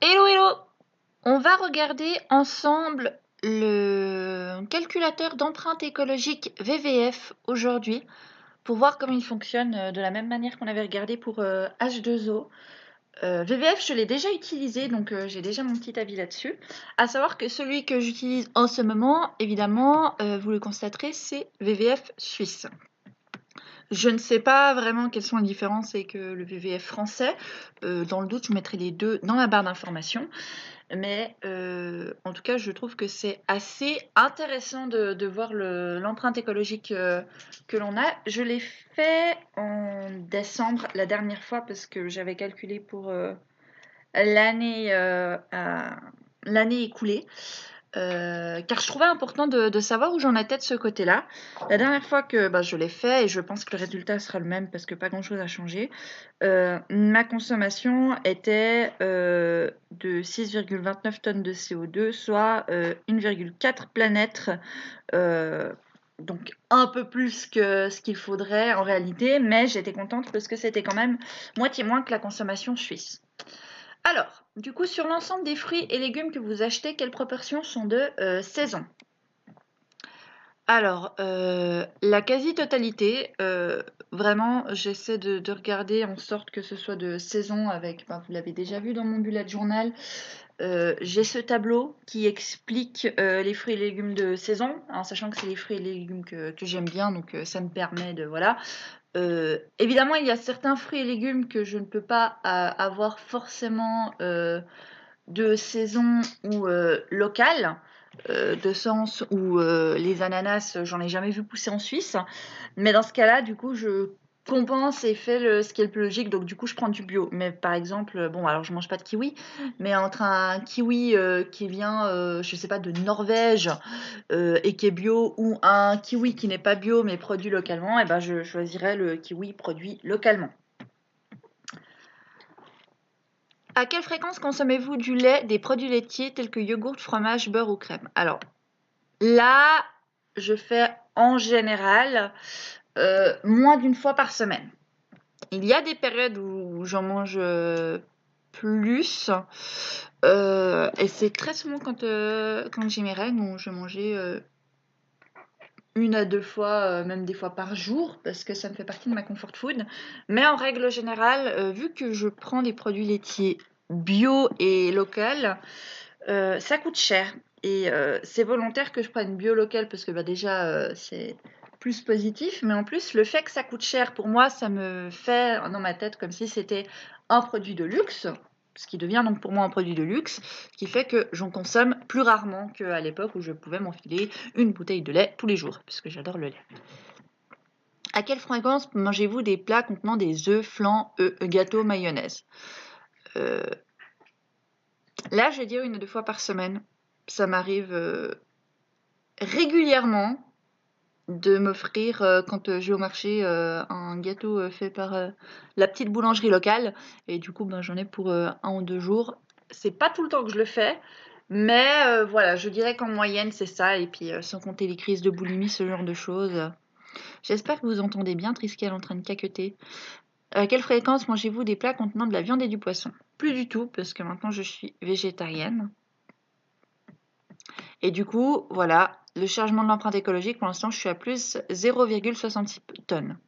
Hello, hello! On va regarder ensemble le calculateur d'empreinte écologique VVF aujourd'hui pour voir comment il fonctionne de la même manière qu'on avait regardé pour H2O. VVF, je l'ai déjà utilisé, donc j'ai déjà mon petit avis là-dessus. À savoir que celui que j'utilise en ce moment, évidemment, vous le constaterez, c'est VVF suisse. Je ne sais pas vraiment quelles sont les différences avec le VVF français. Dans le doute, je vous mettrai les deux dans la barre d'informations. Mais en tout cas, je trouve que c'est assez intéressant de voir l'empreinte écologique que l'on a. Je l'ai fait en décembre la dernière fois parce que j'avais calculé pour l'année l'année écoulée. Car je trouvais important de savoir où j'en étais de ce côté-là. La dernière fois que je l'ai fait, et je pense que le résultat sera le même parce que pas grand-chose a changé, ma consommation était de 6,29 tonnes de CO2, soit 1,4 planètes, donc un peu plus que ce qu'il faudrait en réalité, mais j'étais contente parce que c'était quand même moitié moins que la consommation suisse. Alors, du coup, sur l'ensemble des fruits et légumes que vous achetez, quelles proportions sont de saison? Alors, la quasi-totalité, vraiment, j'essaie de regarder en sorte que ce soit de saison avec, vous l'avez déjà vu dans mon bullet journal, j'ai ce tableau qui explique les fruits et légumes de saison, en sachant que c'est les fruits et légumes que j'aime bien, donc ça me permet de, voilà. Évidemment, il y a certains fruits et légumes que je ne peux pas avoir forcément de saison ou locale, de sens où les ananas, j'en ai jamais vu pousser en Suisse. Mais dans ce cas-là, du coup, je compense et fais ce qui est le plus logique. Donc, du coup, je prends du bio. Mais par exemple, bon, alors je mange pas de kiwi, mais entre un kiwi qui vient, je sais pas, de Norvège et qui est bio, ou un kiwi qui n'est pas bio mais produit localement, et ben je choisirais le kiwi produit localement. À quelle fréquence consommez-vous du lait, des produits laitiers tels que yogourt, fromage, beurre ou crème? Alors là, je fais en général moins d'une fois par semaine. Il y a des périodes où j'en mange plus. Et c'est très souvent quand j'ai mes règles où je mangeais une à deux fois, même des fois par jour, parce que ça me fait partie de ma comfort food. Mais en règle générale, vu que je prends des produits laitiers bio et local, ça coûte cher. Et c'est volontaire que je prenne bio local parce que déjà, c'est plus positif. Mais en plus, le fait que ça coûte cher, pour moi, ça me fait dans ma tête comme si c'était un produit de luxe, ce qui devient donc pour moi un produit de luxe, qui fait que j'en consomme plus rarement qu'à l'époque où je pouvais m'enfiler une bouteille de lait tous les jours, puisque j'adore le lait. À quelle fréquence mangez-vous des plats contenant des œufs, flan, gâteaux, mayonnaise? Là, je vais dire une à deux fois par semaine. Ça m'arrive régulièrement de m'offrir, quand je vais au marché, un gâteau fait par la petite boulangerie locale. Et du coup, j'en ai pour un ou deux jours. C'est pas tout le temps que je le fais, mais voilà, je dirais qu'en moyenne, c'est ça. Et puis, sans compter les crises de boulimie, ce genre de choses. J'espère que vous entendez bien, Triskel en train de caqueter. À quelle fréquence mangez-vous des plats contenant de la viande et du poisson? Plus du tout, parce que maintenant je suis végétarienne. Et du coup, voilà, le chargement de l'empreinte écologique, pour l'instant, je suis à plus 0,66 tonnes.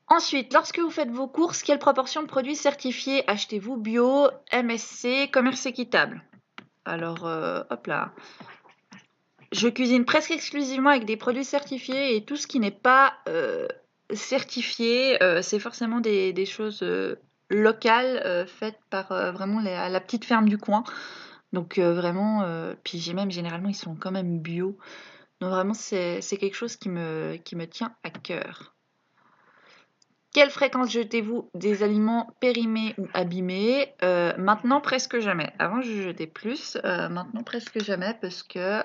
Ensuite, lorsque vous faites vos courses, quelle proportion de produits certifiés achetez-vous? Bio, MSC, commerce équitable? Alors, hop là. Je cuisine presque exclusivement avec des produits certifiés et tout ce qui n'est pas certifié, c'est forcément des choses locales faites par vraiment la petite ferme du coin. Donc vraiment, puis généralement ils sont quand même bio. Donc vraiment c'est quelque chose qui me tient à cœur. Quelle fréquence jetez-vous des aliments périmés ou abîmés? Maintenant presque jamais. Avant je jetais plus, maintenant presque jamais parce que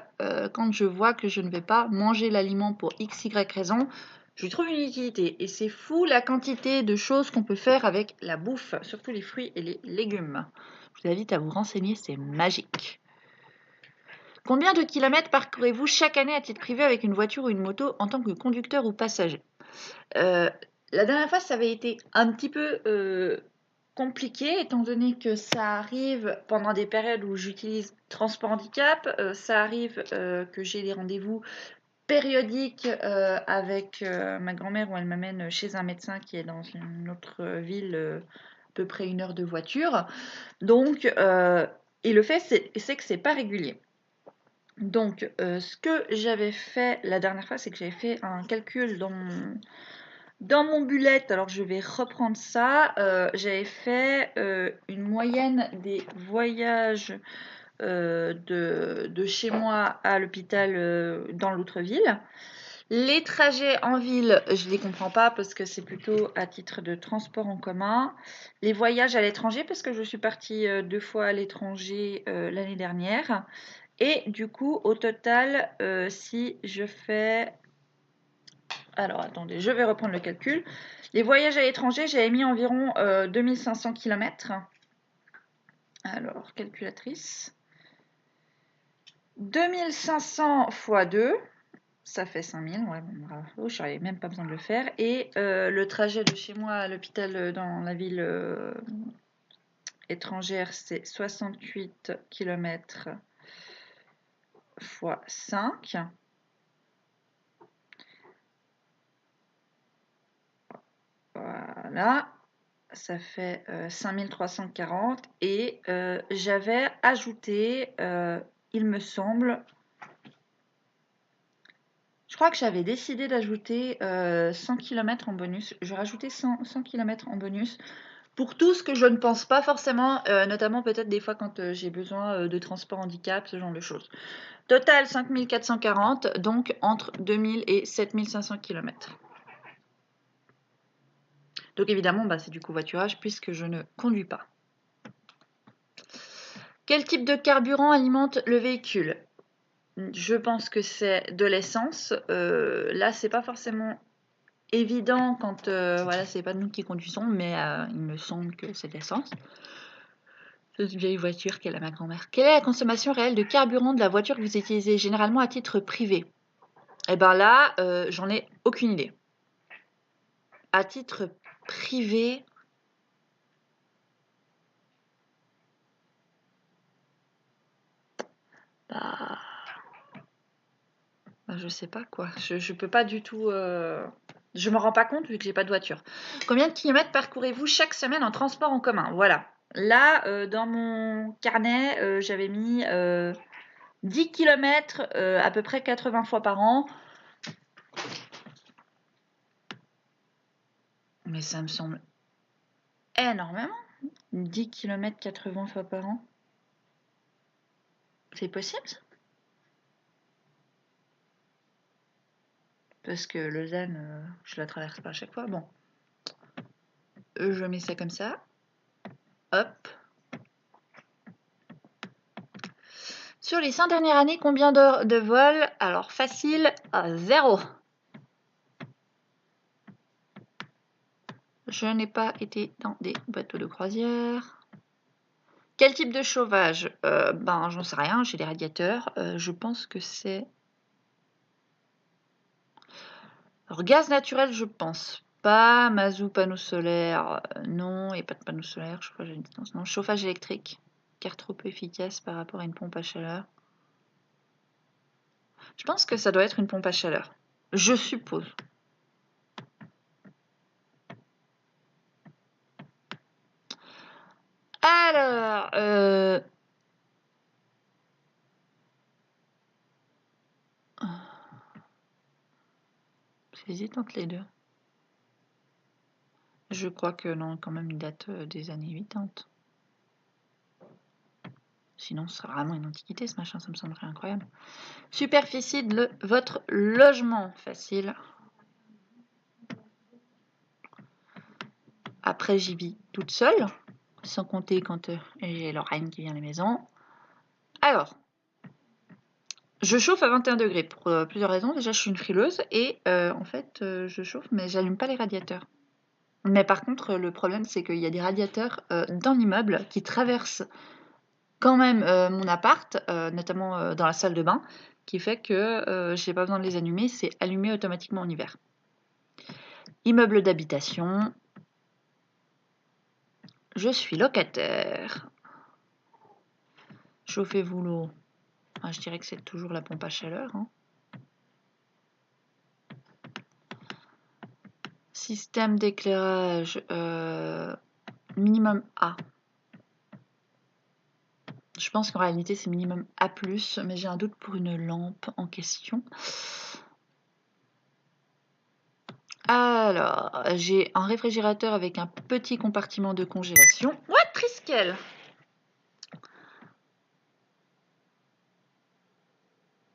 quand je vois que je ne vais pas manger l'aliment pour x, y raison, je lui trouve une utilité. Et c'est fou la quantité de choses qu'on peut faire avec la bouffe, surtout les fruits et les légumes. Je vous invite à vous renseigner, c'est magique. Combien de kilomètres parcourez-vous chaque année à titre privé avec une voiture ou une moto en tant que conducteur ou passager? La dernière fois, ça avait été un petit peu compliqué étant donné que ça arrive pendant des périodes où j'utilise transport handicap, ça arrive que j'ai des rendez-vous périodiques avec ma grand-mère où elle m'amène chez un médecin qui est dans une autre ville, à peu près 1 heure de voiture. Donc, et le fait c'est que c'est pas régulier. Donc, ce que j'avais fait la dernière fois, c'est que j'avais fait un calcul dans mon bullet. Alors, je vais reprendre ça. J'avais fait une moyenne des voyages de chez moi à l'hôpital dans l'autre ville. Les trajets en ville, je ne les comprends pas parce que c'est plutôt à titre de transport en commun. Les voyages à l'étranger, parce que je suis partie 2 fois à l'étranger l'année dernière. Et du coup, au total, si je fais... Alors, attendez, je vais reprendre le calcul. Les voyages à l'étranger, j'avais mis environ 2500 km. Alors, calculatrice. 2500 x 2, ça fait 5000. Ouais, bon, bravo, je n'avais même pas besoin de le faire. Et le trajet de chez moi à l'hôpital dans la ville étrangère, c'est 68 km x 5. Voilà, ça fait 5340 et j'avais ajouté, il me semble, je crois que j'avais décidé d'ajouter 100 km en bonus. Je rajoutais 100 km en bonus pour tout ce que je ne pense pas forcément, notamment peut-être des fois quand j'ai besoin de transport handicap, ce genre de choses. Total 5440, donc entre 2000 et 7500 km. Donc évidemment, c'est du covoiturage puisque je ne conduis pas. Quel type de carburant alimente le véhicule? Je pense que c'est de l'essence. Là, c'est pas forcément évident quand voilà, c'est pas nous qui conduisons, mais il me semble que c'est de l'essence. C'est une vieille voiture qu'elle a ma grand-mère. Quelle est la consommation réelle de carburant de la voiture que vous utilisez généralement à titre privé? Eh ben là, j'en ai aucune idée. À titre privé, je sais pas quoi. Je peux pas du tout. Je me rends pas compte vu que j'ai pas de voiture. Combien de kilomètres parcourez-vous chaque semaine en transport en commun? Voilà. Là, dans mon carnet, j'avais mis 10 km à peu près 80 fois par an. Mais ça me semble énormément. 10 km 80 fois par an. C'est possible ça? Parce que Lausanne, je la traverse pas à chaque fois. Bon. Je mets ça comme ça. Hop. Sur les 5 dernières années, combien d'heures de vol? Alors facile, 0. Je n'ai pas été dans des bateaux de croisière. Quel type de chauffage? J'en sais rien, j'ai des radiateurs. Je pense que c'est... Alors, gaz naturel, je pense pas. Mazout, panneau solaire, non. Et pas de panneau solaire, chauffage à distance, non. Chauffage électrique, car trop peu efficace par rapport à une pompe à chaleur. Je pense que ça doit être une pompe à chaleur. Je suppose. Alors, j'hésite entre les deux. Je crois que non, quand même, il date des années 80. Sinon, ce serait vraiment une antiquité, ce machin, ça me semblerait incroyable. Superficie de votre logement, facile. Après, j'y vis toute seule, sans compter quand j'ai Lorraine qui vient à la maison. Alors, je chauffe à 21 degrés pour plusieurs raisons. Déjà, je suis une frileuse et en fait, je chauffe, mais j'allume pas les radiateurs. Mais par contre, le problème, c'est qu'il y a des radiateurs dans l'immeuble qui traversent quand même mon appart, notamment dans la salle de bain, qui fait que je n'ai pas besoin de les allumer, c'est allumé automatiquement en hiver. Immeuble d'habitation. Je suis locataire. Chauffez-vous l'eau. Ah, je dirais que c'est toujours la pompe à chaleur. Hein. Système d'éclairage minimum A. Je pense qu'en réalité c'est minimum A+, mais j'ai un doute pour une lampe en question. Alors, j'ai un réfrigérateur avec un petit compartiment de congélation. What, Triskel?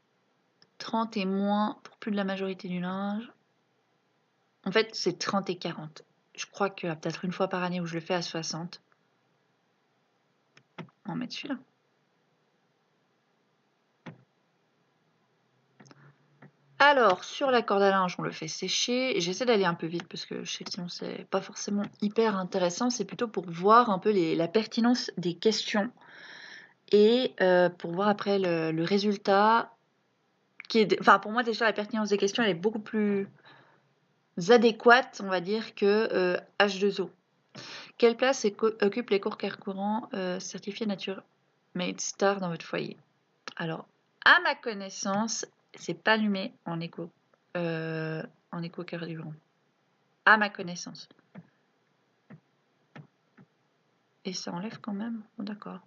« 30 et moins pour plus de la majorité du linge. » En fait, c'est 30 et 40. Je crois qu'il y a peut-être une fois par année où je le fais à 60. On va mettre celui-là. Alors, sur la corde à linge, on le fait sécher. J'essaie d'aller un peu vite parce que je sais que sinon c'est pas forcément hyper intéressant. C'est plutôt pour voir un peu la pertinence des questions et pour voir après le résultat qui est... Enfin, pour moi déjà, la pertinence des questions, elle est beaucoup plus adéquate, on va dire, que H2O. Quelle place occupent les cours courants certifiés Nature Made Star dans votre foyer? Alors, à ma connaissance, c'est pas allumé en éco-carburant. À ma connaissance. Et ça enlève quand même. Oh, d'accord.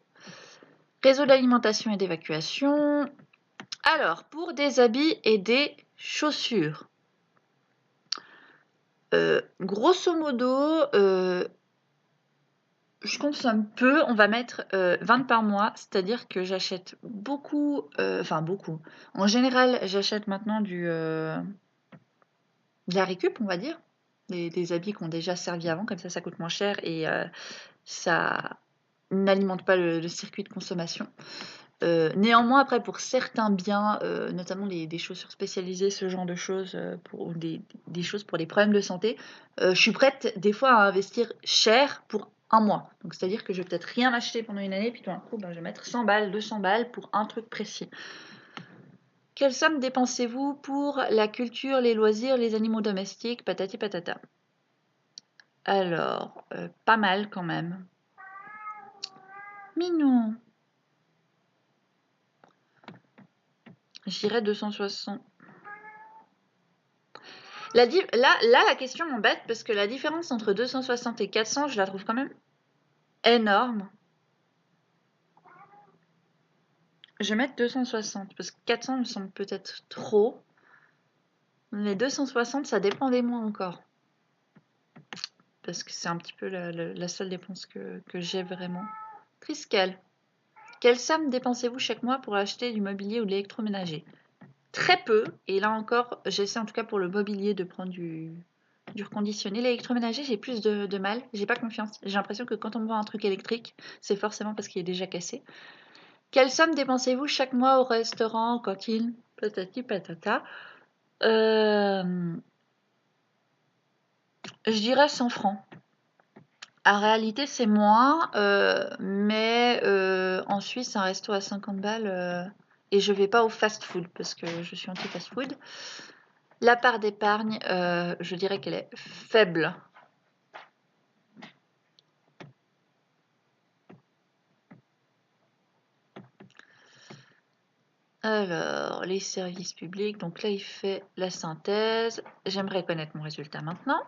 Réseau d'alimentation et d'évacuation. Alors, pour des habits et des chaussures. Grosso modo, je consomme peu, on va mettre 20 par mois, c'est-à-dire que j'achète beaucoup, enfin beaucoup. En général, j'achète maintenant de la récup, on va dire, des habits qui ont déjà servi avant, comme ça coûte moins cher et ça n'alimente pas le circuit de consommation. Néanmoins, après, pour certains biens, notamment des chaussures spécialisées, ce genre de choses, pour des choses pour des problèmes de santé, je suis prête des fois à investir cher pour un mois. Donc, c'est-à-dire que je vais peut-être rien acheter pendant une année, puis tout d'un coup, je vais mettre 100 balles, 200 balles pour un truc précis. Quelle somme dépensez-vous pour la culture, les loisirs, les animaux domestiques, patati patata? Alors, pas mal quand même. Mignon. Je dirais 260. Là, la question m'embête parce que la différence entre 260 et 400, je la trouve quand même énorme. Je vais mettre 260 parce que 400 me semble peut-être trop. Les 260, ça dépend des mois encore. Parce que c'est un petit peu la seule dépense que j'ai vraiment. Triskel. Quelle somme dépensez-vous chaque mois pour acheter du mobilier ou de l'électroménager? Très peu. Et là encore, j'essaie en tout cas pour le mobilier de prendre du reconditionné. L'électroménager, j'ai plus de mal. J'ai pas confiance. J'ai l'impression que quand on me vend un truc électrique, c'est forcément parce qu'il est déjà cassé. Quelle somme dépensez-vous chaque mois au restaurant, cantine, patati patata? Je dirais 100 francs. En réalité, c'est moins, mais en Suisse, un resto à 50 balles, et je vais pas au fast-food parce que je suis anti-fast-food. La part d'épargne, je dirais qu'elle est faible. Alors, les services publics, donc là, il fait la synthèse. J'aimerais connaître mon résultat maintenant.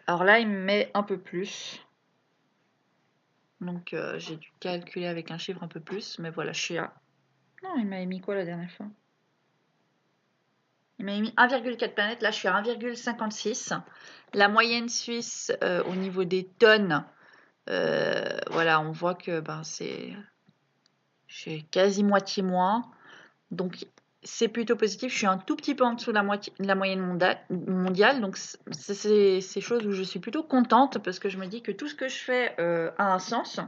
Alors là, il me met un peu plus. Donc, j'ai dû calculer avec un chiffre un peu plus. Mais voilà, je suis à... Non, il m'avait mis quoi la dernière fois? Il m'avait mis 1,4 planètes. Là, je suis à 1,56. La moyenne suisse au niveau des tonnes, voilà, on voit que ben, c'est quasi moitié moins. Donc, c'est plutôt positif. Je suis un tout petit peu en dessous de la moyenne mondiale. Donc, c'est ces choses où je suis plutôt contente parce que je me dis que tout ce que je fais a un sens,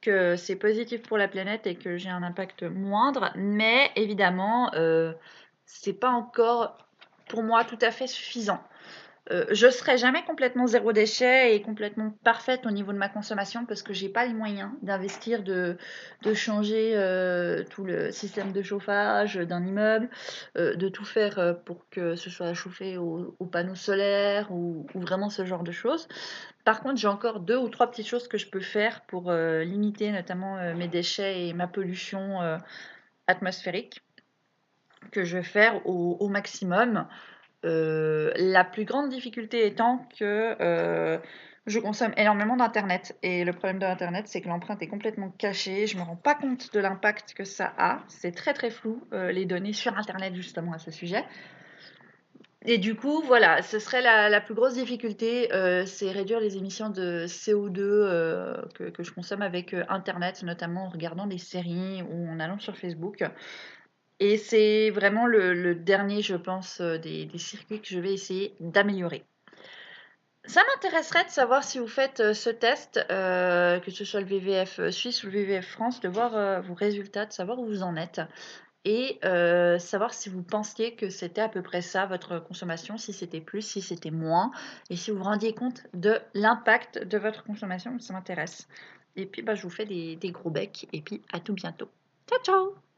que c'est positif pour la planète et que j'ai un impact moindre. Mais évidemment, c'est pas encore pour moi tout à fait suffisant. Je ne serai jamais complètement zéro déchet et complètement parfaite au niveau de ma consommation parce que j'ai pas les moyens d'investir, de changer tout le système de chauffage d'un immeuble, de tout faire pour que ce soit chauffé aux panneaux solaires ou vraiment ce genre de choses. Par contre, j'ai encore 2 ou 3 petites choses que je peux faire pour limiter notamment mes déchets et ma pollution atmosphérique que je vais faire au maximum. La plus grande difficulté étant que je consomme énormément d'internet et le problème de l'internet c'est que l'empreinte est complètement cachée, je me rends pas compte de l'impact que ça a, c'est très très flou les données sur internet justement à ce sujet. Et du coup, voilà, ce serait la plus grosse difficulté, c'est réduire les émissions de CO2 que je consomme avec internet, notamment en regardant des séries ou en allant sur Facebook. Et c'est vraiment le dernier, je pense, des circuits que je vais essayer d'améliorer. Ça m'intéresserait de savoir si vous faites ce test, que ce soit le VVF Suisse ou le VVF France, de voir vos résultats, de savoir où vous en êtes et savoir si vous pensiez que c'était à peu près ça votre consommation, si c'était plus, si c'était moins et si vous vous rendiez compte de l'impact de votre consommation, ça m'intéresse. Et puis bah, je vous fais des gros becs et puis à tout bientôt. Ciao ciao!